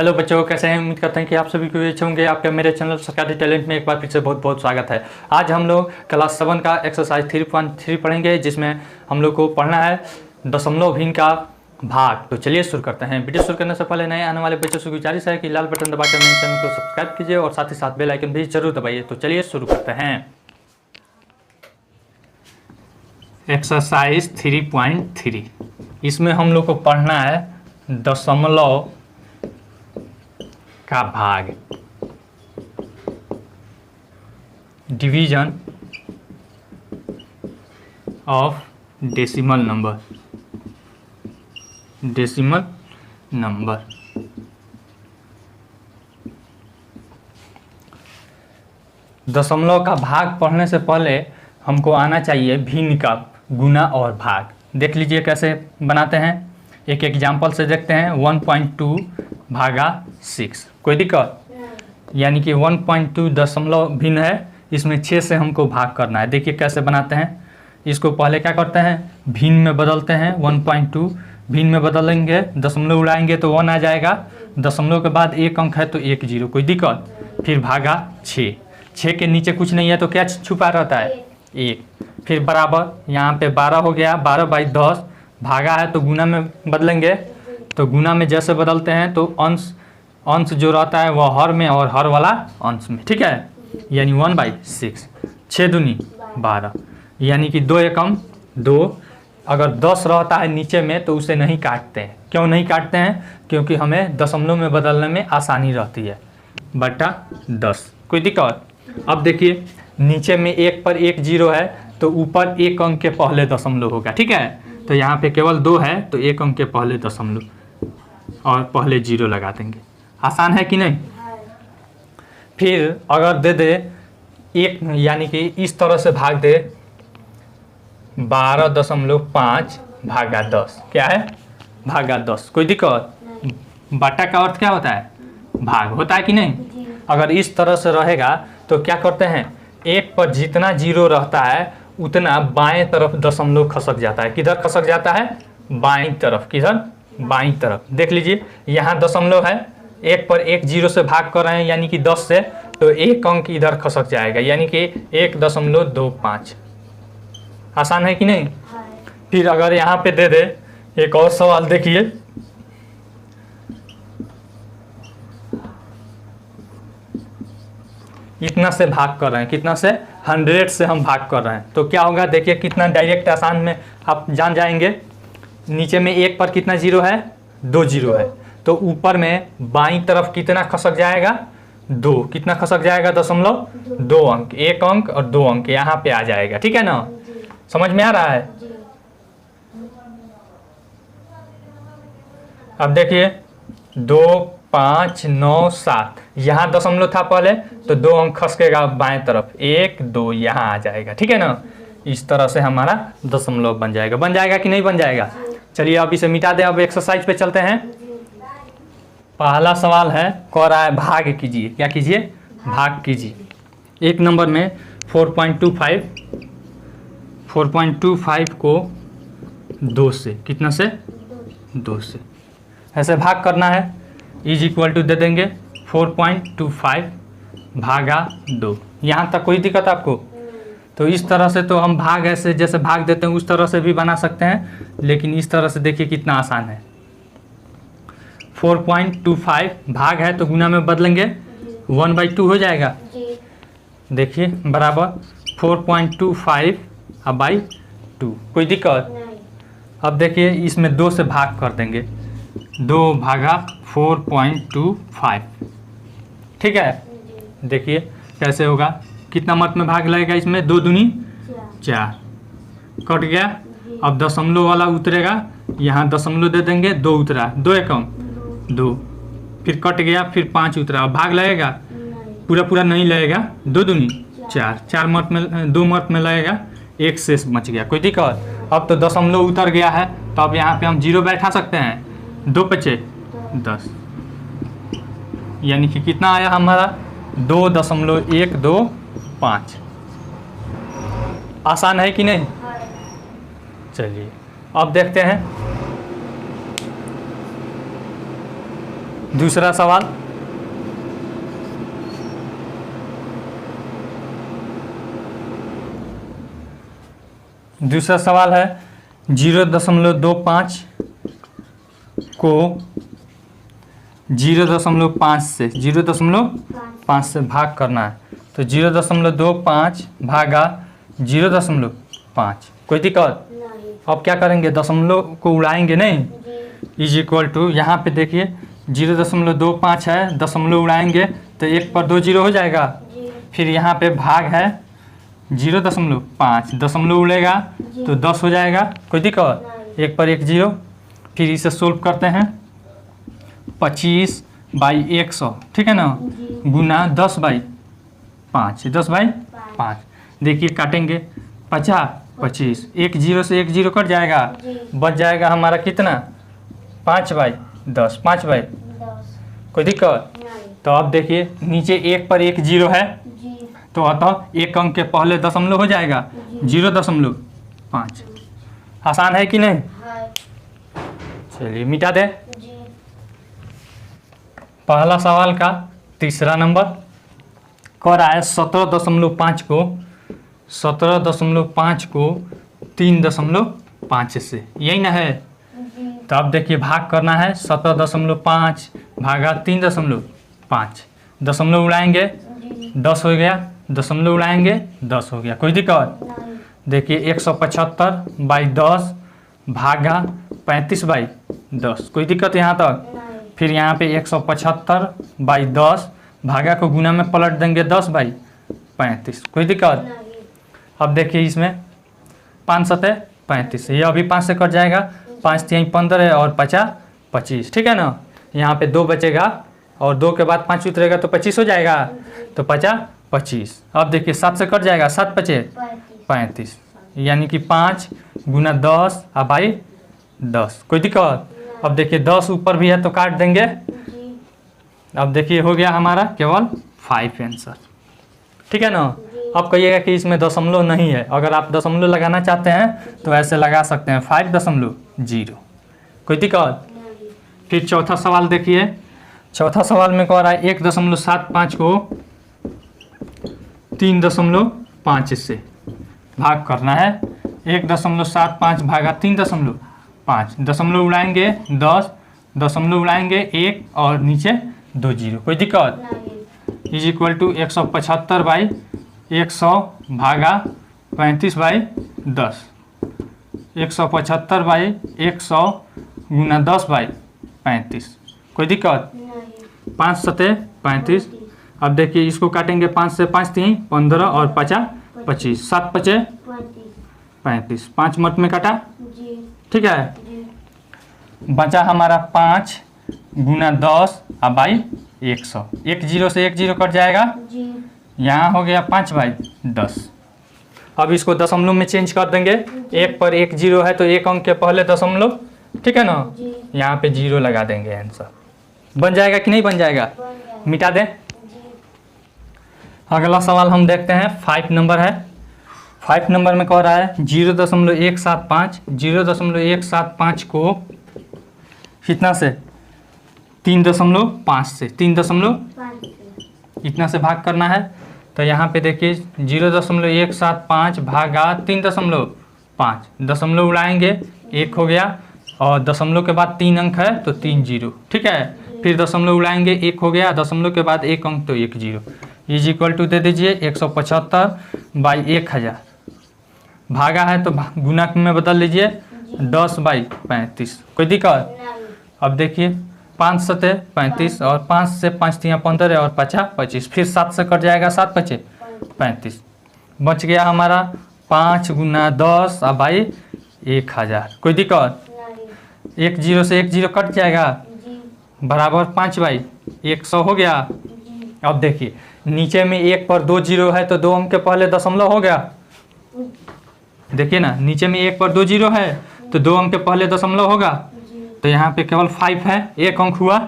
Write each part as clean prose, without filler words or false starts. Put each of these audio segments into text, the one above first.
Hello बच्चों, कैसे हैं? उम्मीद करते हैं कि आप सभी को अच्छे होंगे। आपका मेरे चैनल सरकारी टैलेंट में एक बार फिर से बहुत बहुत स्वागत है। आज हम लोग क्लास 7 का एक्सरसाइज 3.3 पढ़ेंगे, जिसमें हम लोग को पढ़ना है दशमलव भिन्न का भाग। तो चलिए शुरू करते हैं। वीडियो शुरू करने से पहले नए आने वाले बच्चों से गुजारिश है कि लाल बटन दबाकर मेरे चैनल को सब्सक्राइब कीजिए और साथ ही साथ बेल आइकन भी जरूर दबाइए। तो चलिए शुरू करते हैं। एक्सरसाइज 3.3, इसमें हम लोग को पढ़ना है दशमलव का भाग, डिवीजन ऑफ डेसिमल नंबर। दशमलव का भाग पढ़ने से पहले हमको आना चाहिए भिन्न का गुना और भाग। देख लीजिए कैसे बनाते हैं। एक एग्जाम्पल से देखते हैं। 1.2 भागा 6, कोई दिक्कत? यानी कि 1.2 दशमलव भिन्न है, इसमें 6 से हमको भाग करना है। देखिए कैसे बनाते हैं। इसको पहले क्या करते हैं, भिन्न में बदलते हैं। 1.2 भिन्न में बदलेंगे, दशमलव उड़ाएंगे तो 1 आ जाएगा। दशमलव के बाद एक अंक है तो 1 0, कोई दिक्कत? फिर भागा 6, 6 के नीचे कुछ नहीं है तो क्या छुपा रहता है? 1। फिर बराबर, यहाँ पे 12 हो गया, 12/10 भागा है तो गुना में बदलेंगे। तो गुना में जैसे बदलते हैं तो अंश जो रहता है वह हर में और हर वाला अंश में, ठीक है। यानी 1/6, 6 दूनी 12, यानी कि 2 एकम 2। अगर 10 रहता है नीचे में तो उसे नहीं काटते हैं। क्यों नहीं काटते हैं? क्योंकि हमें दशमलव में बदलने में आसानी रहती है। बटा 10, कोई दिक्कत? अब देखिए नीचे में 1 पर 1 0 है तो ऊपर एक अंक के पहले दशमलव होगा, ठीक है। तो यहाँ पे केवल 2 है तो एक अंक के पहले दशमलव और पहले 0 लगा देंगे। आसान है कि नहीं? फिर अगर दे दे एक, यानी कि इस तरह से भाग दे 12.5 भागा 10, क्या है? भागा 10, कोई दिक्कत? बटा का अर्थ क्या होता है? भाग होता है कि नहीं? अगर इस तरह से रहेगा तो क्या करते हैं, 1 पर जितना 0 रहता है उतना बाएं तरफ दशमलव खसक जाता है। किधर खसक जाता है? बाएं तरफ। किधर? बाईं तरफ। देख लीजिए यहाँ दशमलव है, 1 पर 1 0 से भाग कर रहे हैं यानी कि 10 से, तो एक अंक इधर खसक जाएगा यानी कि 1.25। आसान है कि नहीं? फिर अगर यहाँ पे दे दे एक और सवाल, देखिए इतना से भाग कर रहे हैं। कितना से? 100 से हम भाग कर रहे हैं तो क्या होगा, देखिए कितना डायरेक्ट आसान में आप जान जाएंगे। नीचे में 1 पर कितना 0 है? 2 0 है तो ऊपर में बाईं तरफ कितना खसक जाएगा? 2। कितना खसक जाएगा? दशमलव 2 अंक, 1 अंक और 2 अंक यहाँ पे आ जाएगा, ठीक है ना? समझ में आ रहा है? अब देखिए 2 5 9 7, यहाँ दशमलव था पहले तो 2 अंक खसकेगा बाएं तरफ, 1 2 यहाँ आ जाएगा, ठीक है ना? इस तरह से हमारा दशमलव बन जाएगा। बन जाएगा कि नहीं बन जाएगा? चलिए अब इसे मिटा दें। अब एक्सरसाइज पे चलते हैं। पहला सवाल है, कह रहा है भाग कीजिए। क्या कीजिए? भाग कीजिए। एक नंबर में 4.25 को 2 से, कितना से? 2 से ऐसे भाग करना है। इज इक्वल टू दे देंगे 4.25 भागा 2। यहाँ तक कोई दिक्कत आपको? तो इस तरह से तो हम भाग ऐसे जैसे भाग देते हैं उस तरह से भी बना सकते हैं, लेकिन इस तरह से देखिए कितना आसान है। 4.25 भाग है तो गुना में बदलेंगे, 1/2 हो जाएगा। देखिए बराबर 4.25 अब /2, कोई दिक्कत? अब देखिए इसमें 2 से भाग कर देंगे, 2 भागा 4.25, ठीक है। देखिए कैसे होगा, कितना मत में भाग लगेगा इसमें? 2 दूनी 4, कट गया। अब दशमलव वाला उतरेगा, यहाँ दशमलव दे देंगे, 2 उतरा, 2 एकम 2, फिर कट गया, फिर 5 उतरा। अब भाग लगेगा? पूरा नहीं लगेगा, 2 दूनी 4, 4 मत में 2 मत में लगेगा, 1 शेष बच गया, कोई दिक्कत? अब तो दशमलव उतर गया है तो अब यहाँ पे हम 0 बैठा सकते हैं। 2 × 5 = 10, यानी कि कितना आया हमारा? 2.125। आसान है कि नहीं? चलिए अब देखते हैं। दूसरा सवाल, दूसरा सवाल है 0.25 को 0.5 से भाग करना है। तो 0.25 भागा 0.5, कोई दिक्कत? अब क्या करेंगे, दशमलव को उड़ाएंगे नहीं, इज इक्वल टू, यहाँ पे देखिए 0.25 है, दशमलव उड़ाएंगे तो 1 पर 2 जीरो हो जाएगा। फिर यहाँ पे भाग है 0.5, दशमलव उड़ेगा तो 10 हो जाएगा, कोई दिक्कत? 1 पर 1 जीरो। फिर इसे सोल्व करते हैं, 25/100, ठीक है ना, गुना 10/5, 10/5। देखिए काटेंगे, 50 25, 1 जीरो से 1 जीरो कट जाएगा, बच जाएगा हमारा कितना, 5/10, 5/10, कोई दिक्कत? तो अब देखिए नीचे 1 पर 1 जीरो है, तो अतः एक अंक के पहले दशमलव हो जाएगा 0.5। आसान है कि नहीं? चलिए मिटा दे। पहला सवाल का तीसरा नंबर कह रहा है 17.5 को 3.5 से, यही ना है? तो अब देखिए भाग करना है, 17.5 भागा 3.5, दशमलव उड़ाएंगे 10 हो गया, दशमलव उड़ाएंगे 10 हो गया, कोई दिक्कत? देखिए 175/10 भागा 35/10, कोई दिक्कत यहाँ तक? फिर यहाँ पे 175/10 भागा को गुना में पलट देंगे 10/35, कोई दिक्कत? अब देखिए इसमें 5 सतह 35, ये अभी 5 से कट जाएगा, 5 3 15 और 50 25, ठीक है ना। यहाँ पे 2 बचेगा और 2 के बाद 5 उतरेगा तो 25 हो जाएगा, तो 50 25। अब देखिए 7 से कट जाएगा, 7 5 35, यानी कि 5 गुना 10 बाई 10, कोई दिक्कत? अब देखिए 10 ऊपर भी है तो काट देंगे। अब देखिए हो गया हमारा केवल 5 आंसर, ठीक है ना। अब कहिएगा कि इसमें दशमलव नहीं है, अगर आप दशमलव लगाना चाहते हैं तो ऐसे लगा सकते हैं 5.0, कोई दिक्कत? फिर चौथा सवाल देखिए, चौथा सवाल में कह रहा है 1.75 को 3.5 से भाग करना है। 1.75 भागा 3.5, दशमलव उड़ाएंगे 10, दशमलव उड़ाएंगे 1 और नीचे 2 जीरो, कोई दिक्कत? इज इक्वल टू 175/100 भागा 35/10, 175/100 गुना 10/35, कोई दिक्कत? 5 सतह 35। अब देखिए इसको काटेंगे, 5 से 5 3 15 और 50 25, 7 5 35, 5 मत में काटा, ठीक है। बचा हमारा 5 गुना 10 बाई 100, 1 जीरो से 1 जीरो कट जाएगा, यहाँ हो गया 5/10। अब इसको दशमलव में चेंज कर देंगे, 1 पर 1 जीरो है तो एक अंक के पहले दशमलव, ठीक है ना, यहाँ पे 0 लगा देंगे, आंसर बन जाएगा कि नहीं बन जाएगा? मिटा दें। अगला सवाल हम देखते हैं, 5 नंबर है। 5 नंबर में कह रहा है 0.175 को कितना से, 3.5 से, 3.5 इतना से भाग करना है। तो यहाँ पे देखिए 0.175 भागा 3.5, दशमलव उड़ाएंगे 1 हो गया और दशमलव के बाद 3 अंक है तो 3 जीरो, ठीक है। फिर दशमलव उड़ाएंगे 1 हो गया, दशमलव के बाद 1 अंक तो 1 जीरो, इज इक्वल टू दे दीजिए 175/1000, भागा है तो गुना में बदल लीजिए 10/35, कोई दिक्कत? अब देखिए 5 सतह 35 और 5 से 5 3 15 और 50 25, फिर 7 से कट जाएगा, 7 5 35, बच गया हमारा 5 गुना 10/1000, कोई दिक्कत? 1 जीरो से 1 जीरो कट जाएगा, बराबर 5/100 हो गया। अब देखिए नीचे में 1 पर 2 जीरो है तो 2 अंक के पहले दशमलव हो गया, देखिए ना, नीचे में 1 पर 2 जीरो है तो 2 अंक के पहले दशमलव होगा, तो यहाँ पे केवल 5 है, 1 अंक हुआ,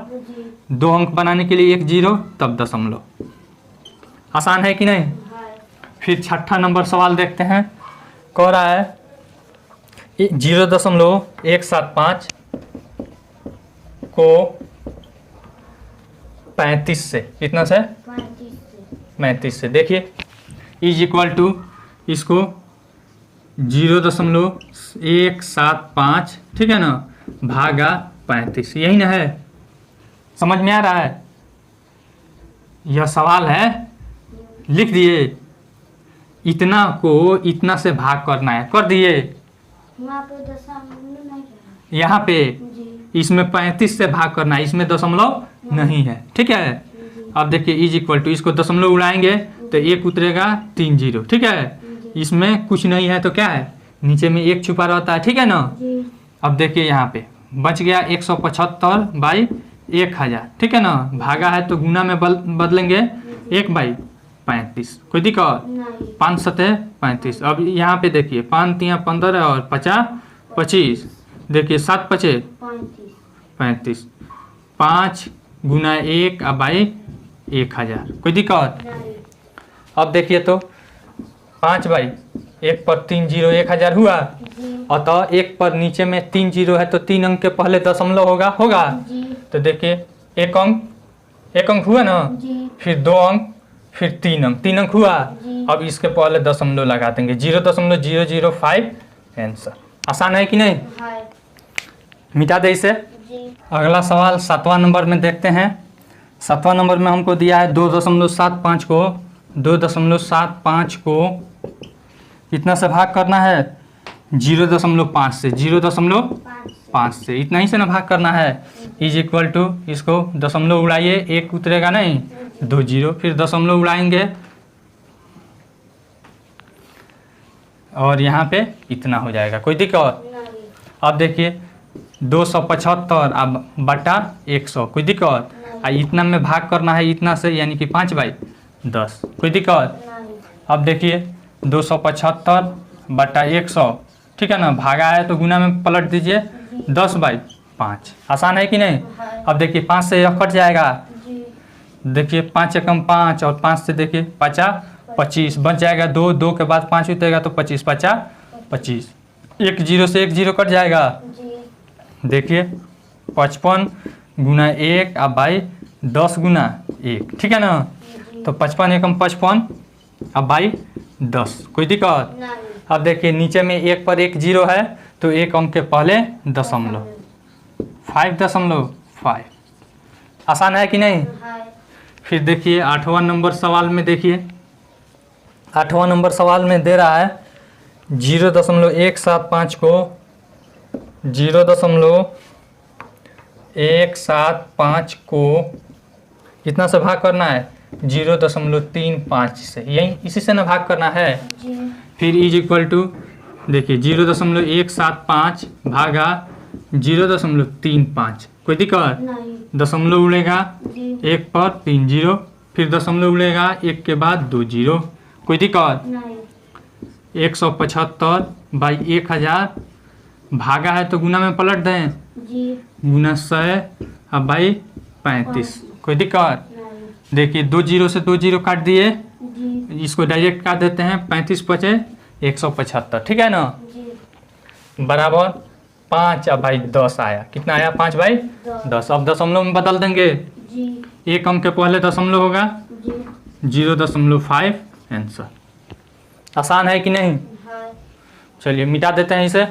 2 अंक बनाने के लिए 1 जीरो तब दशमलव। आसान है कि नहीं? फिर छठा नंबर सवाल देखते हैं, कह रहा है 0.175 को 35 से, कितना से 35 से। देखिए इज इक्वल टू इसको 0.175, ठीक है ना, भागा 35, यही ना है। समझ में आ रहा है? यह सवाल है, लिख दिए। इतना को इतना से भाग करना है, कर दिए। यहाँ पे इसमें 35 से भाग करना है, इसमें दशमलव नहीं है, ठीक है। अब देखिए इज इक्वल टू, इसको दशमलव उड़ाएंगे तो एक उतरेगा 3 0, ठीक है। इसमें कुछ नहीं है तो क्या है, नीचे में एक छुपा रहता है, ठीक है ना। अब देखिए यहाँ पे बच गया 175/1000, ठीक है ना। भागा है तो गुना में बदलेंगे 1/35, कोई दिक्कत? 5 सतह 35। अब यहाँ पे देखिए 5 तिया 15 और 50 25, देखिए 7 पचे 35, 5 गुना 1/1000, कोई दिक्कत? अब देखिए तो 5/1 पर 3 0 1000 हुआ, अतः 1 पर नीचे में 3 0 है तो 3 अंक के पहले दशमलव होगा। तो देखिए एक अंक हुआ ना, फिर 2 अंक, फिर 3 अंक हुआ। अब इसके पहले दशमलव लगा देंगे, 0.005 आंसर। आसान है कि नहीं? मिटा दे इसे। अगला सवाल 7वां नंबर में देखते हैं। 7वां नंबर में हमको दिया है 2.75 को कितना से भाग करना है, 0.5 से, 0.5 से, इतना ही से ना भाग करना है। इज इक्वल टू, इसको दशमलव उड़ाइए, एक उतरेगा नहीं, 2 0, फिर दशमलव उड़ाएंगे और यहाँ पे इतना हो जाएगा, कोई दिक्कत? अब देखिए 275 अब बटा 100, कोई दिक्कत? इतना में भाग करना है इतना से, यानी कि 5/10, कोई दिक्कत? अब देखिए 275 बटा 100, ठीक है ना, भागा है तो गुना में पलट दीजिए 10/5। आसान है कि नहीं? अब देखिए 5 से यह कट जाएगा, देखिए 5 एकम 5 और 5 से देखिए 50 25, बच जाएगा 2 के बाद 5 उतरेगा तो 25 50 25, 1 0 से 1 0 कट जाएगा। देखिए 55 गुना 1 अब 10 गुना 1, ठीक है ना। तो 55 एकम 55 अब 10, कोई दिक्कत? अब देखिए नीचे में 1 पर 1 0 है तो 1 अंक के पहले दशमलव, 5.5। आसान है कि नहीं? फिर देखिए 8वां नंबर सवाल में, देखिए 8वां नंबर सवाल में दे रहा है 0.175 को 0.175 को कितना से भाग करना है, 0.35 से, यही इसी से ना भाग करना है। फिर इज इक्वल टू, देखिए 0.175 भागा 0.35, कोई दिक्कत? दशमलव उड़ेगा 1 पर 3 0, फिर दशमलव उड़ेगा 1 के बाद 2 0, कोई दिक्कत? 175/1000 भागा है तो गुना में पलट दें, गुना 100 अब 35, कोई दिक्कत? देखिए 2 0 से 2 0 काट दिए, इसको डायरेक्ट काट देते हैं, 35 पचे 175, ठीक है ना, बराबर 5 अब 10 आया। कितना आया? 5/10। अब दशमलव में बदल देंगे, एक अंक के पहले दशमलव होगा, 0.5 आंसर। आसान है कि नहीं? चलिए मिटा देते हैं इसे।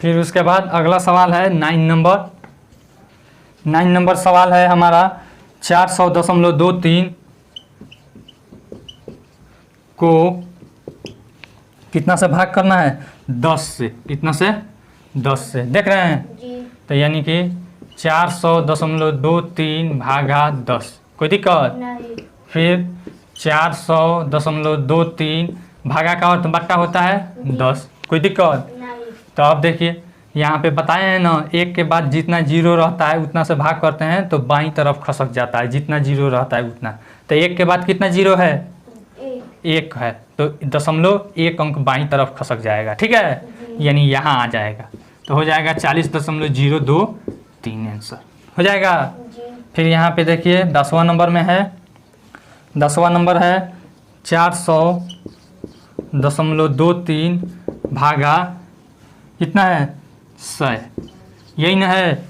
फिर उसके बाद अगला सवाल है 9 नंबर। 9 नंबर सवाल है हमारा 400.23 को कितना से भाग करना है, 10 से। कितना से? 10 से, देख रहे हैं? तो यानी कि 400.23 भागा 10, कोई दिक्कत? फिर 400.23 भागा का अर्थ बट्टा होता है 10, कोई दिक्कत? तो अब देखिए यहाँ पे बताए हैं ना, एक के बाद जितना जीरो रहता है उतना से भाग करते हैं तो बाईं तरफ खसक जाता है, जितना जीरो रहता है उतना। तो एक के बाद कितना जीरो है? 1 है, तो 0.1 अंक बाईं तरफ खसक जाएगा, ठीक है, यानी यहाँ आ जाएगा। तो हो जाएगा 40.023 आंसर हो जाएगा। फिर यहाँ पे देखिए 10वां नंबर में है, 10वां नंबर है 400.23 भागा कितना है, 100, यही ना है।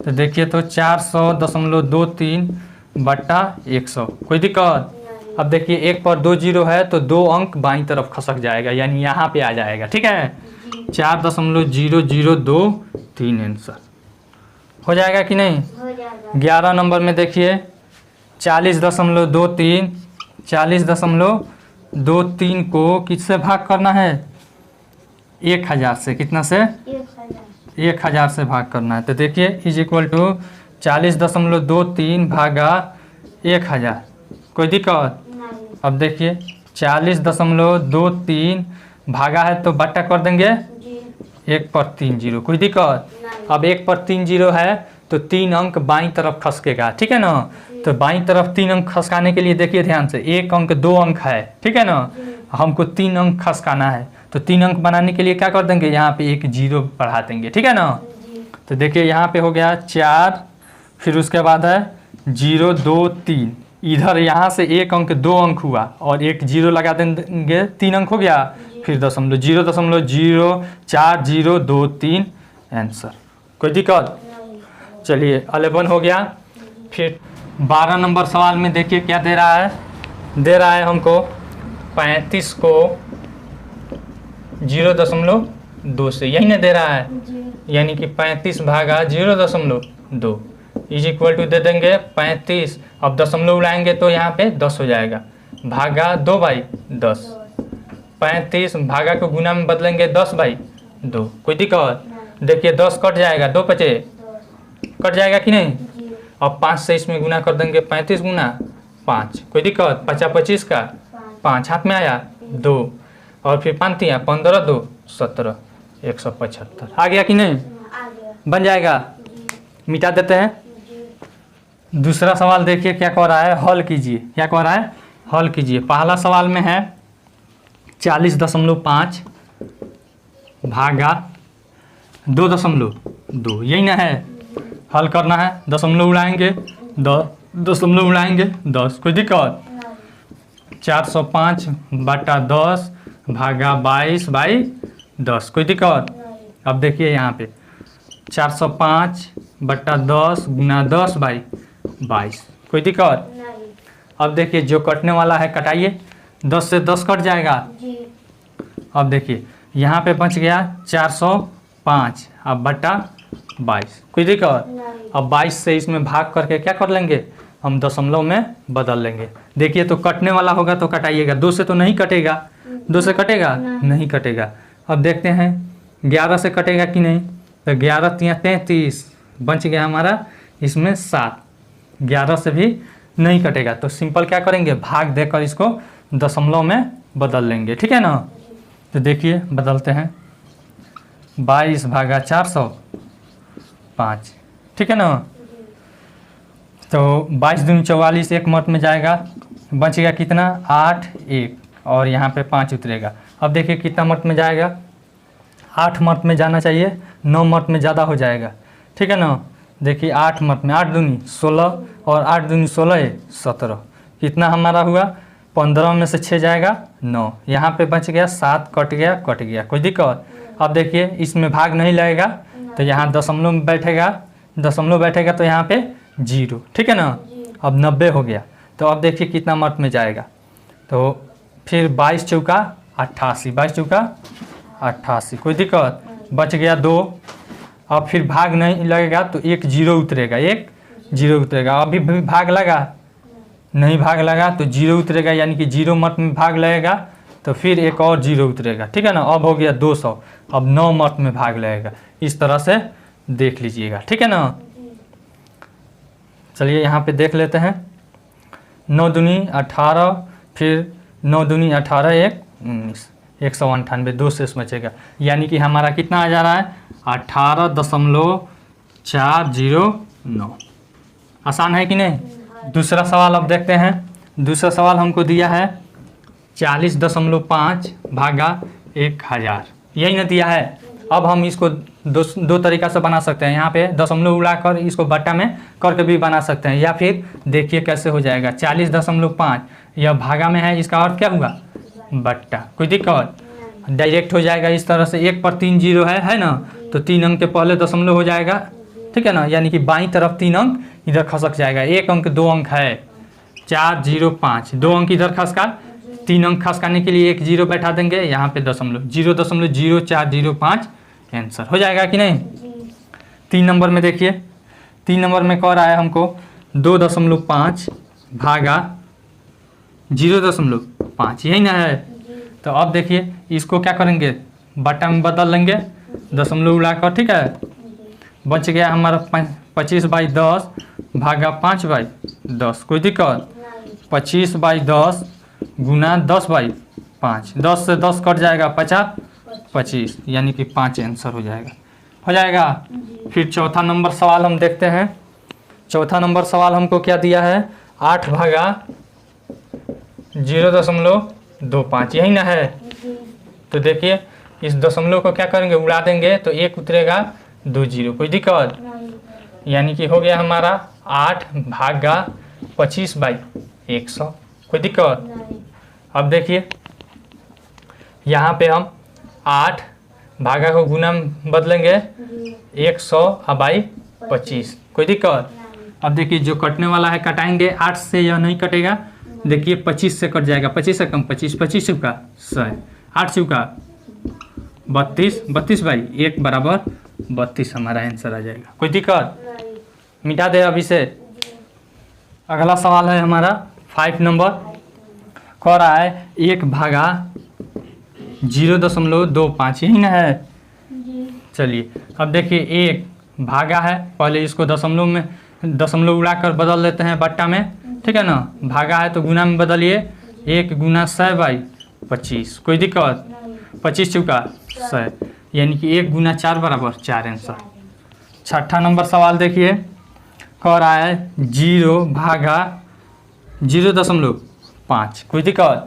तो देखिए तो 400.23 बट्टा 100, कोई दिक्कत? अब देखिए एक पर 2 जीरो है तो 2 अंक बाईं तरफ खसक जाएगा, यानी यहाँ पे आ जाएगा। ठीक है, 4.0023 आंसर हो जाएगा कि नहीं? हो जाएगा। 11 नंबर में देखिए 40.23 को किससे भाग करना है? 1000 से। कितना से? 1000 से भाग करना है। तो देखिए इज इक्वल टू 40.23 भागा 1000, कोई दिक्कत? नहीं। अब देखिए 40.23 भागा है तो बट्टा कर देंगे जी। 1 पर 3 जीरो, कोई दिक्कत? नहीं। अब 1 पर 3 जीरो है तो 3 अंक बाईं तरफ खसकेगा। ठीक है ना? तो बाईं तरफ 3 अंक खसकाने के लिए देखिए ध्यान से, 1 अंक 2 अंक है। ठीक है ना? हमको 3 अंक खसकाना है तो 3 अंक बनाने के लिए क्या कर देंगे? यहाँ पे एक जीरो बढ़ा देंगे। ठीक है ना? तो देखिए यहाँ पे हो गया 4, फिर उसके बाद है 0 2 3, इधर यहाँ से 1 अंक 2 अंक हुआ और एक जीरो लगा देंगे, 3 अंक हो गया। फिर 0.004 आंसर, कोई दिक्कत? चलिए 11 हो गया। फिर 12 नंबर सवाल में देखिए क्या दे रहा है? दे रहा है हमको 35 को 0.2 से, यही ना दे रहा है, यानी कि 35 भागा 0.2 इज इक्वल टू दे देंगे 35। अब दशमलव उड़ाएंगे तो यहाँ पे 10 हो जाएगा, भागा 2/10। 35 भागा को गुना में बदलेंगे 10/2, कोई दिक्कत? देखिए 10 कट जाएगा, 2 बचे, कट जाएगा कि नहीं? अब 5 से इसमें गुना कर देंगे, 35 गुना 5, कोई दिक्कत? 50 25 का 5 हाथ में आया 2, और फिर 5 तिया 15 2 17, 175 आ गया कि नहीं? बन जाएगा। मिटा देते हैं। दूसरा सवाल देखिए क्या कह रहा है, हल कीजिए। क्या कह रहा है? हल कीजिए। पहला सवाल में है 40.5 भागा 2.2, यही ना है? हल करना है, दशमलव उड़ाएंगे 10, कोई दिक्कत? 405 बटा 10 भागा 22/10, कोई दिक्कत? अब देखिए यहाँ पे 405 बटा 10 गुना 10/22, कोई दिक्कत? अब देखिए जो कटने वाला है कटाइए, 10 से 10 कट जाएगा। अब देखिए यहाँ पे बच गया 405 अब बटा 22, कोई दिक्कत? अब 22 से इसमें भाग करके क्या कर लेंगे? हम दशमलव में बदल लेंगे। देखिए तो कटने वाला होगा तो कटाइएगा, 2 से तो नहीं कटेगा, 2 से कटेगा? नहीं कटेगा। अब देखते हैं 11 से कटेगा कि नहीं? तो 11 तिया 33 बच गया हमारा, इसमें 7, 11 से भी नहीं कटेगा। तो सिंपल क्या करेंगे? भाग देकर इसको दशमलव में बदल लेंगे। ठीक है ना? तो देखिए बदलते हैं, 22 भागा 405, ठीक है ना? तो 22 दूनी 44, एक मत में जाएगा, बच गया कितना? 8 1, और यहाँ पे 5 उतरेगा। अब देखिए कितना मत में जाएगा? 8 मत में जाना चाहिए, 9 मत में ज़्यादा हो जाएगा। ठीक है ना? देखिए 8 मत में, 8 दूनी 16 और 8 दूनी 16 17, कितना हमारा हुआ? 15 में से 6 जाएगा 9, यहाँ पे बच गया 7, कट गया, कोई दिक्कत? अब देखिए इसमें भाग नहीं लगेगा तो यहाँ दशमलव में बैठेगा, तो यहाँ पे 0, ठीक है ना? अब 90 हो गया। तो अब देखिए कितना मत में जाएगा? तो फिर 22 चौका 88, 22 चौका 88, कोई दिक्कत? बच गया 2। अब फिर भाग नहीं लगेगा तो एक जीरो उतरेगा, अभी भी भाग लगा नहीं, भाग लगा तो 0 उतरेगा, यानी कि 0 मत में भाग लगेगा तो फिर एक और 0 उतरेगा। ठीक है ना? अब हो गया 200, अब 9 मत में भाग लगेगा। इस तरह से देख लीजिएगा। ठीक है ना? चलिए यहाँ पे देख लेते हैं, 9 दूनी 18, फिर 9 दूनी 18 1 19, 198, 2 से बचेगा, यानी कि हमारा कितना आ जा रहा है? 18.409। आसान है कि नहीं? दूसरा सवाल अब देखते हैं। दूसरा सवाल हमको दिया है 40.5 भागा 1000, यही ना दिया है? अब हम इसको दो तरीका से बना सकते हैं। यहाँ पे दशमलव उड़ाकर इसको बट्टा में करके भी बना सकते हैं, या फिर देखिए कैसे हो जाएगा। 40.5 यह भागा में है, इसका अर्थ क्या हुआ? बट्टा, कोई दिक्कत? डायरेक्ट हो जाएगा इस तरह से। 1 पर 3 जीरो है ना? तो 3 अंक के पहले दशमलव हो जाएगा। ठीक है ना, यानी कि बाईं तरफ 3 अंक इधर खसक जाएगा। 1 अंक 2 अंक है 405, 2 अंक इधर खसका, 3 अंक खसकाने के लिए 1 0 बैठा देंगे, यहाँ पे दशमलव 0.0405 आंसर हो जाएगा कि नहीं। 3 नंबर में देखिए, 3 नंबर में कह रहा है हमको 2.5 भागा 0.5, यही ना है। तो अब देखिए इसको क्या करेंगे, बटा में बदल लेंगे, दशमलव उड़ाकर, ठीक है। बच गया हमारा 25/10 भागा 5/10, कोई दिक्कत। 25/10 गुना 10/5, 10 से 10 कट जाएगा 50, 25 यानी कि 5 आंसर हो जाएगा। फिर चौथा नंबर सवाल हम देखते हैं। चौथा नंबर सवाल हमको क्या दिया है, 8 भागा 0.25, यही ना है। तो देखिए इस दशमलव को क्या करेंगे, उड़ा देंगे तो 1 उतरेगा 2 0, कोई दिक्कत। यानी कि हो गया हमारा 8 भागा 25/100, कोई दिक्कत। अब देखिए यहाँ पे हम 8 भागा को गुना में बदलेंगे 100/25, कोई दिक्कत। अब देखिए जो कटने वाला है कटाएंगे, 8 से यह नहीं कटेगा, देखिए 25 से कट जाएगा, 25 से कम 25, 25 चुका 100, 8 चुका 32, 32/1 बराबर 32 हमारा आंसर आ जाएगा, कोई दिक्कत। मिटा दे अभी से। अगला सवाल है हमारा 5 नंबर, कह रहा है 1 भागा 0.25, यही ना है। चलिए अब देखिए 1 भागा है, पहले इसको दशमलव उड़ा कर बदल लेते हैं बट्टा में, ठीक है ना। भागा है तो गुना में बदलिए, 1 गुना 100/25, कोई दिक्कत। 25 चुका 100, यानी कि 1 गुना 4 बराबर 4 आंसर। छठा नंबर सवाल देखिए, कह रहा है 0 भागा 0.5, कोई दिक्कत।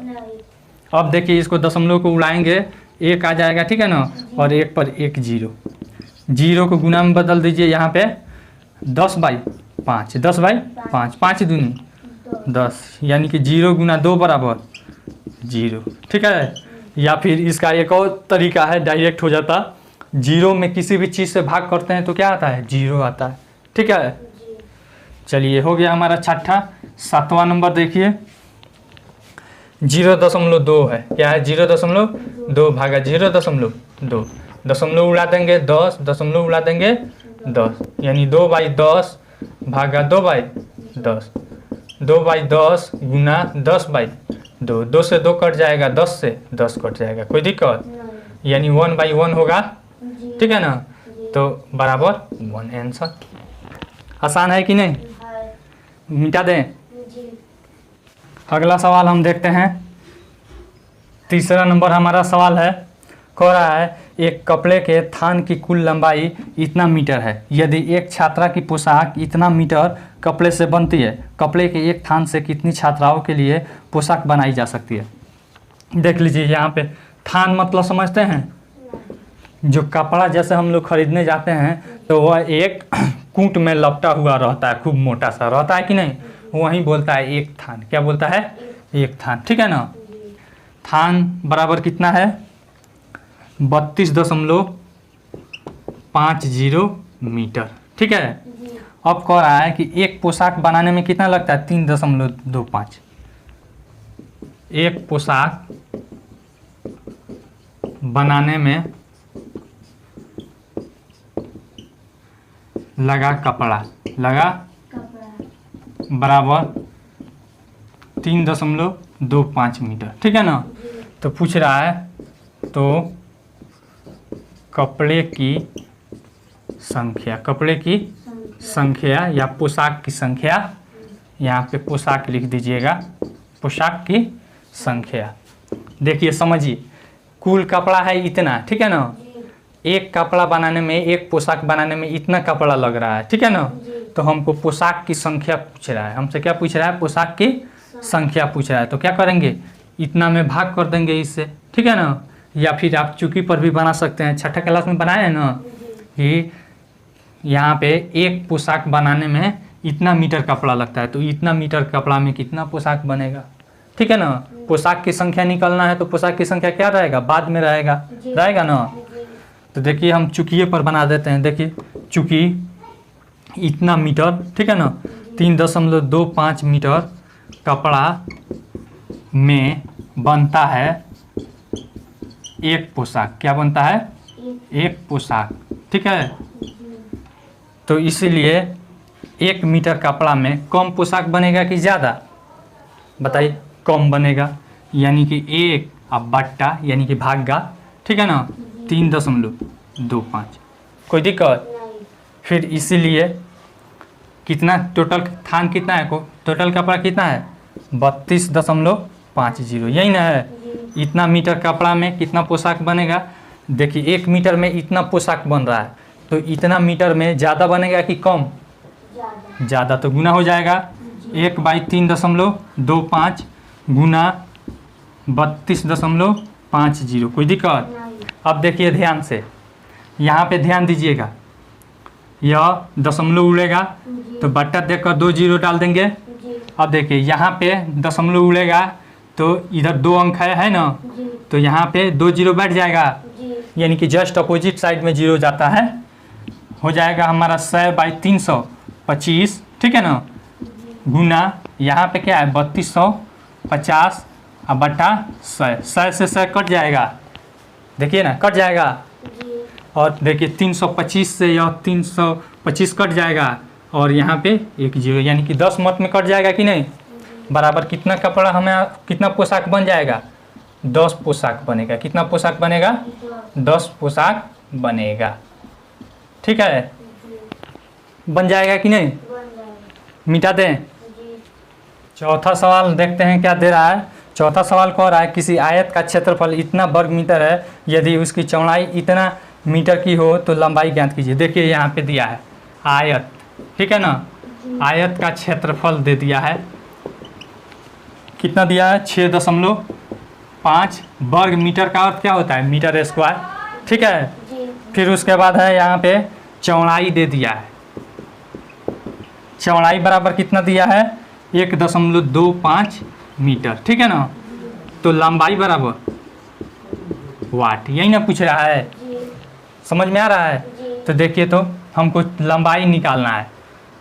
अब देखिए इसको दशमलव को उड़ाएंगे, 1 आ जाएगा, ठीक है ना, और 1 पर 1 0, 0 को गुना में बदल दीजिए, यहाँ पे 10/5, 10/5, 5 दूनी 10, यानी कि 0 गुना 2 बराबर 0, ठीक है। या फिर इसका एक और तरीका है, डायरेक्ट हो जाता, 0 में किसी भी चीज़ से भाग करते हैं तो क्या आता है, 0 आता है, ठीक है। चलिए हो गया हमारा छठा। 7वां नंबर देखिए 0.2 है, क्या है 0.2 भागा 0.2, दशमलव उड़ा देंगे 10, दशमलव उड़ा देंगे 10, यानी 2/10 भागा 2/10, 2/10 गुना 10/2, 2 से 2 कट जाएगा, 10 से 10 कट जाएगा, कोई दिक्कत। यानी 1/1 होगा, ठीक है ना, तो बराबर 1 आंसर। आसान है कि नहीं, मिटा दें। अगला सवाल हम देखते हैं। तीसरा नंबर हमारा सवाल है, कह रहा है एक कपड़े के थान की कुल लंबाई इतना मीटर है, यदि एक छात्रा की पोशाक इतना मीटर कपड़े से बनती है, कपड़े के एक थान से कितनी छात्राओं के लिए पोशाक बनाई जा सकती है। देख लीजिए यहाँ पे थान मतलब समझते हैं, जो कपड़ा जैसे हम लोग खरीदने जाते हैं तो वह एक कूट में लपटा हुआ रहता है, खूब मोटा सा रहता है कि नहीं, वहीं बोलता है एक थान। क्या बोलता है, एक थान, ठीक है ना। थान बराबर कितना है, 32.50 मीटर, ठीक है। अब कह रहा है कि एक पोशाक बनाने में कितना लगता है, 3.25। एक पोशाक बनाने में लगा कपड़ा बराबर 3.25 मीटर, ठीक है ना। तो पूछ रहा है तो कपड़े की संख्या या पोशाक की संख्या, यहाँ पे पोशाक लिख दीजिएगा, पोशाक की संख्या। देखिए समझिए, कुल कपड़ा है इतना, ठीक है ना, एक कपड़ा बनाने में, एक पोशाक बनाने में इतना कपड़ा लग रहा है, ठीक है ना। तो हमको पोशाक की संख्या पूछ रहा है, हमसे क्या पूछ रहा है, पोशाक की संख्या पूछ रहा है। तो क्या करेंगे, इतना में भाग कर देंगे इससे, ठीक है ना। या फिर आप चुकी पर भी बना सकते हैं, छठा क्लास में बनाए हैं ना, कि यहाँ पे एक पोशाक बनाने में इतना मीटर कपड़ा लगता है, तो इतना मीटर कपड़ा में कितना पोशाक बनेगा, ठीक है ना। पोशाक की संख्या निकलना है तो पोशाक की संख्या क्या रहेगा, बाद में रहेगा ना। तो देखिए हम चुकिए पर बना देते हैं। देखिए चुकी इतना मीटर, ठीक है ना, 3.25 मीटर कपड़ा में बनता है एक पोशाक। क्या बनता है? एक पोशाक, ठीक है। तो इसीलिए 1 मीटर कपड़ा में कम पोशाक बनेगा कि ज़्यादा? बताइए। कम बनेगा, यानी कि 1 अब बट्टा यानी कि भागा, ठीक है ना, 3.25। कोई दिक्कत? फिर इसीलिए कितना टोटल थान कितना है को टोटल कपड़ा कितना है? 32.50। यही ना है। इतना मीटर कपड़ा में कितना पोशाक बनेगा? देखिए 1 मीटर में इतना पोशाक बन रहा है, तो इतना मीटर में ज़्यादा बनेगा कि कम? ज़्यादा। तो गुना हो जाएगा 1/3.25 गुना 32.50। कोई दिक्कत? अब देखिए ध्यान से, यहाँ पे ध्यान दीजिएगा, यह दशमलव उड़ेगा तो बट्टा देकर 2 जीरो डाल देंगे। अब देखिए यहाँ पे दशमलव उड़ेगा तो इधर 2 अंक है ना, तो यहाँ पे 2 जीरो बैठ जाएगा, यानी कि जस्ट अपोजिट साइड में जीरो जाता है। हो जाएगा हमारा 100/325, ठीक है ना, गुना यहाँ पे क्या है 3250 और बट्टा 100। 100 से 100 कट जाएगा, देखिए ना, कट जाएगा। और देखिए 325 से यह 325 कट जाएगा और यहाँ पे 1 जीरो, यानी कि 10 मत में कट जाएगा कि नहीं? बराबर कितना कपड़ा हमें, कितना पोशाक बन जाएगा? 10 पोशाक बनेगा। कितना पोशाक बनेगा? 10 पोशाक बनेगा, ठीक है। बन जाएगा कि नहीं? मिटा दें। चौथा सवाल देखते हैं क्या दे रहा है। चौथा सवाल कह रहा है किसी आयत का क्षेत्रफल इतना वर्ग मीटर है, यदि उसकी चौड़ाई इतना मीटर की हो तो लंबाई ज्ञात कीजिए। देखिए यहाँ पे दिया है आयत, ठीक है ना, आयत का क्षेत्रफल दे दिया है। कितना दिया है? 6.5 वर्ग मीटर का अर्थ क्या होता है? मीटर स्क्वायर, ठीक है। फिर उसके बाद है यहाँ पे चौड़ाई दे दिया है। चौड़ाई बराबर कितना दिया है? 1.25 मीटर, ठीक है ना। तो लंबाई बराबर वाट, यही ना पूछ रहा है, समझ में आ रहा है? तो देखिए, तो हमको लंबाई निकालना है,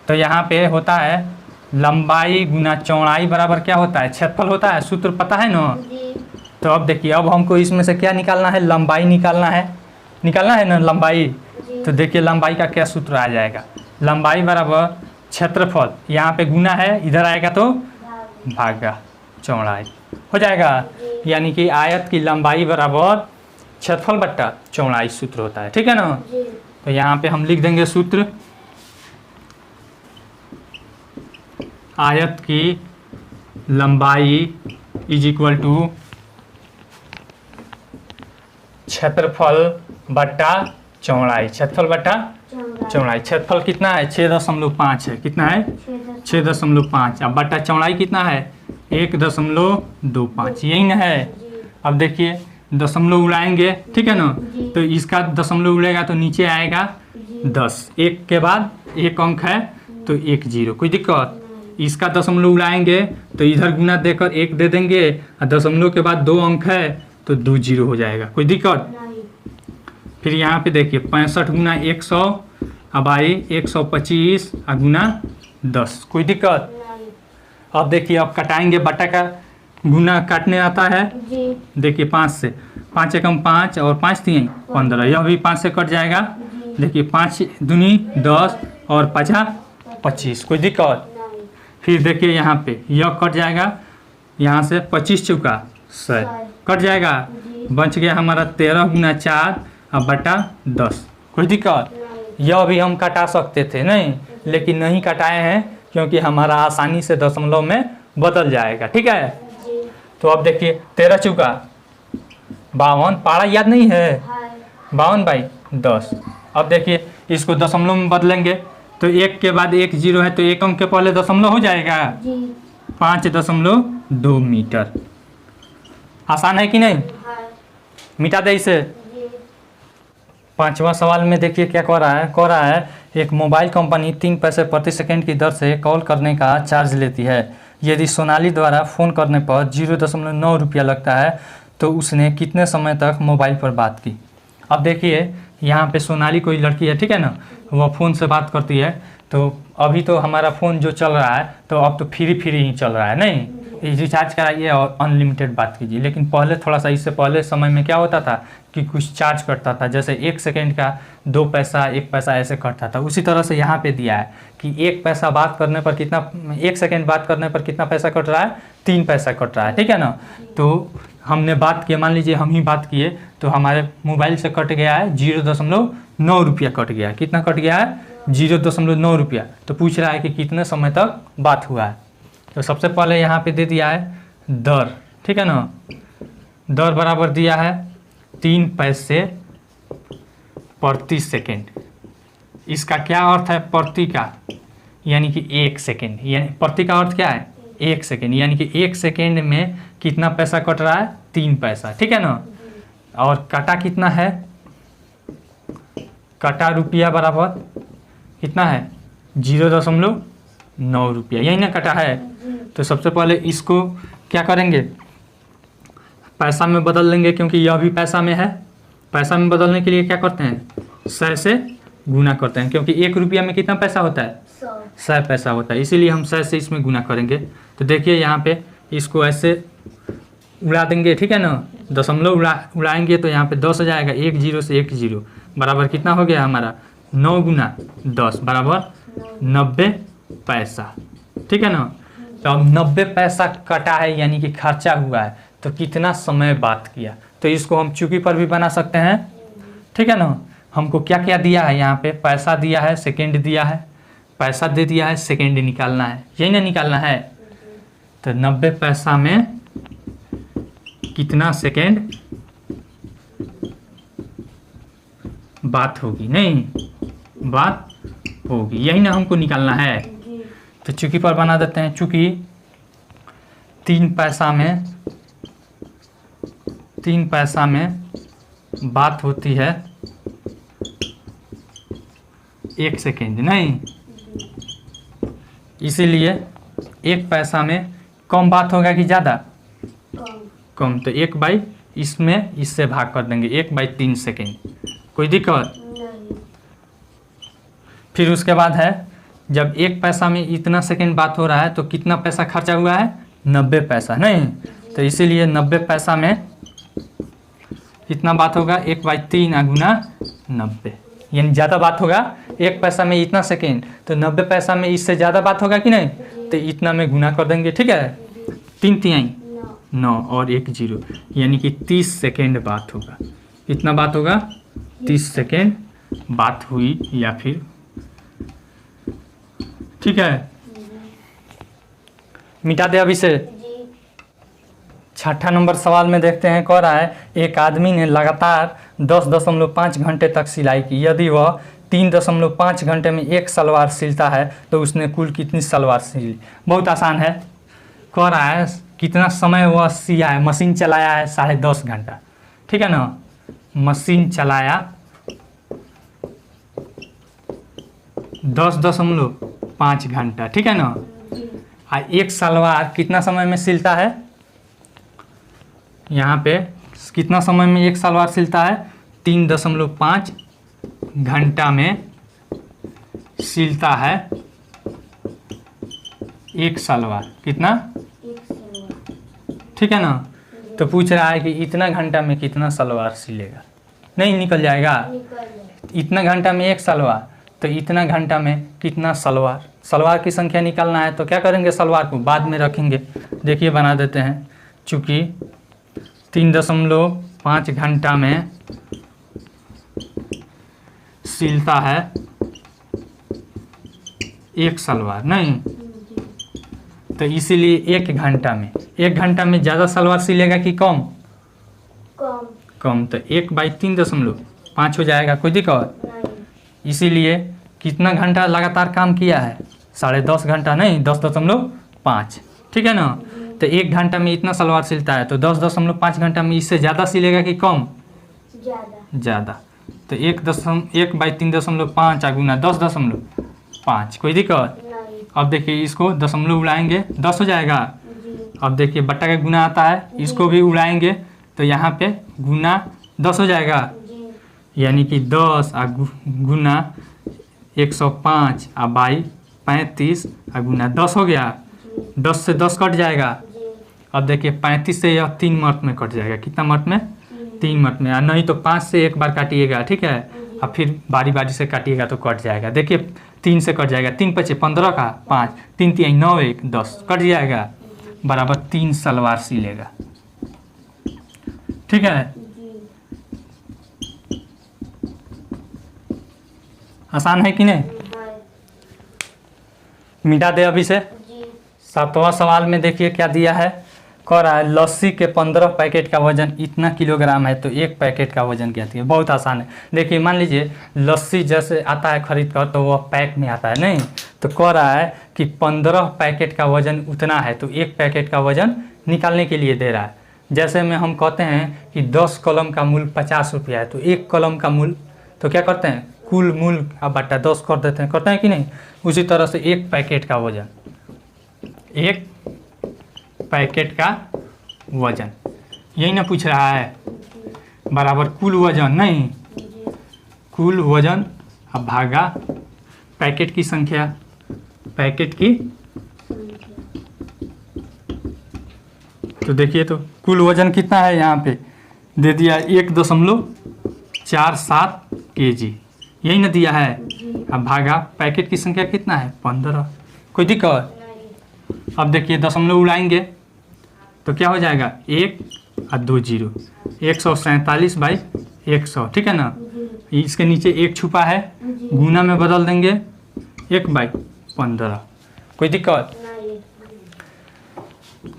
तो यहाँ पे होता है लंबाई गुना चौड़ाई बराबर क्या होता है? क्षेत्रफल होता है। सूत्र पता है ना? तो अब देखिए, अब हमको इसमें से क्या निकालना है? लंबाई निकालना है। निकालना है ना लंबाई। तो देखिए लंबाई का क्या सूत्र आ जाएगा? लंबाई बराबर क्षेत्रफल, यहाँ पे गुना है, इधर आएगा तो भागा चौड़ाई हो जाएगा। यानी कि आयत की लंबाई बराबर क्षेत्रफल बट्टा चौड़ाई सूत्र होता है, ठीक है ना। तो यहाँ पे हम लिख देंगे सूत्र, आयत की लंबाई इज इक्वल टू क्षेत्रफल बट्टा चौड़ाई। क्षेत्रफल बट्टा चौड़ाई। क्षेत्रफल कितना है? 6.5 है। कितना है? 6.5। अब बट्टा चौड़ाई कितना है? 1.25। यही ना है। अब देखिए दशमलव उड़ाएंगे, ठीक है ना, तो इसका दशमलव उड़ेगा तो नीचे आएगा 10। 1 के बाद 1 अंक है तो 1 जीरो। कोई दिक्कत? इसका दशमलव उड़ाएंगे तो इधर गुना देकर 1 दे देंगे और दशमलव के बाद 2 अंक है तो 2 जीरो हो जाएगा। कोई दिक्कत? फिर यहाँ पे देखिए 65 गुना 100 अब आई 125 और गुना 10। कोई दिक्कत? अब देखिए, अब कटाएंगे, बट्टा का गुना काटने आता है। देखिए 5 से 5 एकम 5 और 5 3 15, यह भी 5 से कट जाएगा। देखिए 5 दूनी 10 और 5 25। कोई दिक्कत? फिर देखिए यहाँ पे यह कट जाएगा, यहाँ से 25 चौका 100 कट जाएगा, बच गया हमारा 13 गुना 4 और बटा 10। कोई दिक्कत? यह भी हम कटा सकते थे नहीं, लेकिन नहीं कटाए हैं क्योंकि हमारा आसानी से दशमलव में बदल जाएगा, ठीक है। तो अब देखिए 13 चौका 52, पारा याद नहीं है? 52/10। अब देखिए इसको दशमलव में बदलेंगे तो 1 के बाद 1 जीरो है तो 1 अंक के पहले दशमलव हो जाएगा 5.2 मीटर। आसान है कि नहीं? मिटा दे इसे। पांचवा सवाल में देखिए क्या कह रहा है एक मोबाइल कंपनी 3 पैसे प्रति सेकंड की दर से कॉल करने का चार्ज लेती है। यदि सोनाली द्वारा फ़ोन करने पर 0.9 रुपया लगता है तो उसने कितने समय तक मोबाइल पर बात की। अब देखिए यहाँ पे सोनाली कोई लड़की है, ठीक है ना, वह फ़ोन से बात करती है। तो अभी तो हमारा फ़ोन जो चल रहा है तो अब तो फ्री ही चल रहा है, नहीं रिचार्ज कराइए और अनलिमिटेड बात कीजिए। लेकिन पहले थोड़ा सा, इससे पहले समय में क्या होता था कि कुछ चार्ज कटता था, जैसे 1 सेकेंड का 2 पैसा 1 पैसा ऐसे कटता था। उसी तरह से यहाँ पे दिया है कि 1 पैसा बात करने पर कितना, 1 सेकेंड बात करने पर कितना पैसा कट रहा है, 3 पैसा कट रहा है, ठीक है ना। तो हमने बात किया, मान लीजिए हम ही बात किए तो हमारे मोबाइल से कट गया है 0.9 रुपया कट गया। कितना कट गया है? 0.9 रुपया। तो पूछ रहा है कि कितने समय तक बात हुआ है। तो सबसे पहले यहाँ पे दे दिया है दर, ठीक है ना, दर बराबर दिया है 3 पैसे प्रति सेकेंड। इसका क्या अर्थ है प्रति का? यानी कि 1 सेकेंड, यानी प्रति का अर्थ क्या है? 1 सेकेंड, यानी कि 1 सेकेंड में कितना पैसा कट रहा है? 3 पैसा, ठीक है ना। और कटा कितना है? कटा रुपया बराबर कितना है? 0.9 रुपया, यही ना कटा है। तो सबसे पहले इसको क्या करेंगे? पैसा में बदल लेंगे, क्योंकि यह भी पैसा में है। पैसा में बदलने के लिए क्या करते हैं? 100 से गुना करते हैं, क्योंकि 1 रुपया में कितना पैसा होता है? 100 पैसा होता है, इसीलिए हम 100 से इसमें गुना करेंगे। तो देखिए यहाँ पे इसको ऐसे उड़ा देंगे, ठीक है ना, दशमलव उड़ाएंगे तो यहाँ पे 10 हो जाएगा। 1 0 से 1 0 बराबर कितना हो गया हमारा? 9 गुना 10 बराबर 90 पैसा, ठीक है ना। तो अब 90 पैसा कटा है, यानी कि खर्चा हुआ है। तो कितना समय बात किया, तो इसको हम चुकी पर भी बना सकते हैं, ठीक है ना। हमको क्या क्या दिया है यहाँ पे? पैसा दिया है, सेकेंड दिया है, पैसा दे दिया है, सेकेंड निकालना है, यही ना निकालना है। तो 90 पैसा में कितना सेकेंड बात होगी? नहीं, बात होगी, यही ना हमको निकालना है। तो चुकी पर बना देते हैं। चूंकि 3 पैसा में बात होती है 1 सेकेंड, नहीं, इसीलिए 1 पैसा में कम बात होगा कि ज़्यादा? कम। तो 1/, इसमें इससे भाग कर देंगे, 1/3 सेकेंड। कोई दिक्कत नहीं। फिर उसके बाद है, जब 1 पैसा में इतना सेकेंड बात हो रहा है तो कितना पैसा खर्चा हुआ है? 90 पैसा, नहीं। तो इसीलिए 90 पैसा में कितना बात होगा? 1/3 गुना 90, यानी ज़्यादा बात होगा। 1 पैसा में इतना सेकेंड, तो 90 पैसा में इससे ज़्यादा बात होगा कि नहीं? तो इतना में गुना कर देंगे, ठीक है। 3 तिहाई 9 और 1 0, यानी कि 30 सेकेंड बात होगा। कितना बात होगा? 30 सेकेंड बात हुई, या फिर, ठीक है। मिटा दे अभी से। 6ठा नंबर सवाल में देखते हैं, कह रहा है एक आदमी ने लगातार 10.5 घंटे तक सिलाई की। यदि वह 3.5 घंटे में एक सलवार सिलता है तो उसने कुल कितनी सलवार सिली? बहुत आसान है। कह रहा है कितना समय वह सिया है, मशीन चलाया है 10.5 घंटा, ठीक है ना। मशीन चलाया 10.5 घंटा, ठीक है ना। एक सलवार कितना समय में सिलता है? यहाँ पे कितना समय में एक सलवार सिलता है? 3.5 घंटा में सिलता है एक सलवार। कितना? ठीक है ना। तो पूछ रहा है कि इतना घंटा में कितना सलवार सिलेगा? नहीं निकल जाएगा। इतना घंटा में एक सलवार, तो इतना घंटा में कितना सलवार? सलवार की संख्या निकालना है तो क्या करेंगे? सलवार को बाद में रखेंगे। देखिए बना देते हैं। चूँकि 3.5 घंटा में सिलता है एक सलवार, नहीं, तो इसीलिए 1 घंटा में ज़्यादा सलवार सिलेगा कि कम? कम। तो 1/3.5 हो जाएगा। कोई दिक्कत नहीं। इसीलिए कितना घंटा लगातार काम किया है? 10.5 घंटा, नहीं 10.5, ठीक है ना। तो 1 घंटा में इतना सलवार सिलता है, तो 10.5 घंटा में इससे ज़्यादा सिलेगा कि कम? ज़्यादा। तो 1/3.5 गुना 10.5। कोई दिक्कत? अब देखिए इसको दशमलव उड़ाएंगे 10 हो जाएगा। अब देखिए बट्टा का गुना आता है, इसको भी उड़ाएंगे तो यहाँ पे गुना 10 हो जाएगा। यानी कि 10 आ गुना 105 आ बाई 35 आ गुना 10 हो गया। 10 से 10 कट जाएगा। अब देखिए 35 से यह 3 मर्त में कट जाएगा। कितना मर्त में? 3 मर्त में। नहीं तो 5 से एक बार काटिएगा, ठीक है, और फिर बारी बारी से काटिएगा तो कट जाएगा। देखिए 3 से कट जाएगा, 3 पचे 15 का 5, 3 3 9 1 10 कट जाएगा, बराबर 3 सलवार सिलेगा। ठीक है, आसान है कि नहीं? मिटा दे अभी से। 7वां सवाल में देखिए क्या दिया है, कह रहा है लस्सी के 15 पैकेट का वजन इतना किलोग्राम है तो एक पैकेट का वजन क्या है। बहुत आसान है। देखिए मान लीजिए लस्सी जैसे आता है खरीद कर तो वह पैक में आता है, नहीं तो कह रहा है कि 15 पैकेट का वजन उतना है तो एक पैकेट का वजन निकालने के लिए दे रहा है। जैसे में हम कहते हैं कि 10 कलम का मूल्य 50 रुपया है तो एक कलम का मूल्य तो क्या करते हैं, कुल मूल्य अब बटा 10 कर देते हैं, करते हैं कि नहीं। उसी तरह से एक पैकेट का वजन, एक पैकेट का वजन यही ना पूछ रहा है, बराबर कुल वजन, नहीं कुल वजन अब भागा पैकेट की संख्या, पैकेट की। तो देखिए तो कुल वजन कितना है, यहाँ पे दे दिया 1.47 kg, यही ना दिया है। अब भागा पैकेट की संख्या कितना है 15। कोई दिक्कत? अब देखिए दशमलव उड़ाएंगे तो क्या हो जाएगा 1 और 2 0, 147 बाई 100, ठीक है ना। इसके नीचे 1 छुपा है, गुना में बदल देंगे 1 बाई 15। कोई दिक्कत?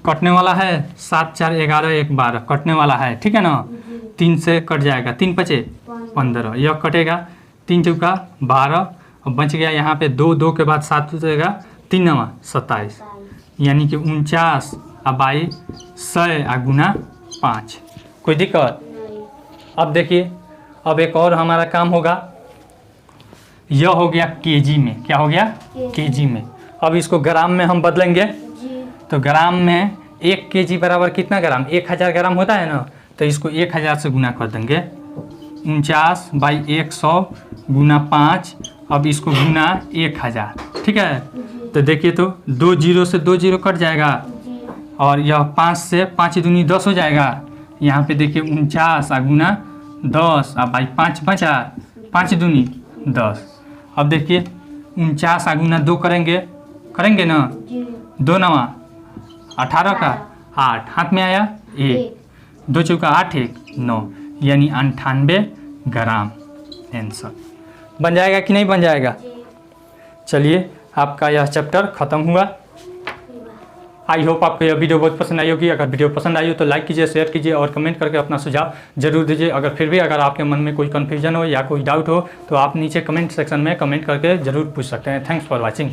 कटने वाला है 7 4 11 1 12 कटने वाला है, ठीक है ना। 3 से कट जाएगा, 3 पचे 15, यह कटेगा 3 चौका 12 और बच गया यहाँ पे 2 2 के बाद 7 हो जाएगा, 3 9 27, यानी कि 49 और बाई 100 आ गुना 5। कोई दिक्कत? अब देखिए अब एक और हमारा काम होगा, यह हो गया केजी में, क्या हो गया केजी में। अब इसको ग्राम में हम बदलेंगे तो ग्राम में 1 केजी बराबर कितना ग्राम, 1000 ग्राम होता है ना, तो इसको 1000 से गुना कर देंगे, 49 बाई 100 गुना 5, अब इसको गुना 1000, ठीक है। तो देखिए तो 2 0 से 2 0 कट जाएगा और यह 5 से 5 दूनी 10 हो जाएगा। यहाँ पे देखिए 49 आ गुना 10 और बाई 5 बचा, 5 दूनी 10। अब देखिए 49 आ गुना 2 करेंगे ना, 2 9 18 का 8, हाथ में आया 1, 2 चौका 8 1 9, यानी 98 ग्राम आंसर बन जाएगा कि नहीं बन जाएगा। चलिए आपका यह चैप्टर ख़त्म हुआ। आई होप आपको यह वीडियो बहुत पसंद आई होगी। अगर वीडियो पसंद आई हो तो लाइक कीजिए, शेयर कीजिए और कमेंट करके अपना सुझाव जरूर दीजिए। अगर फिर भी अगर आपके मन में कोई कन्फ्यूजन हो या कोई डाउट हो तो आप नीचे कमेंट सेक्शन में कमेंट करके ज़रूर पूछ सकते हैं। Thanks for watching.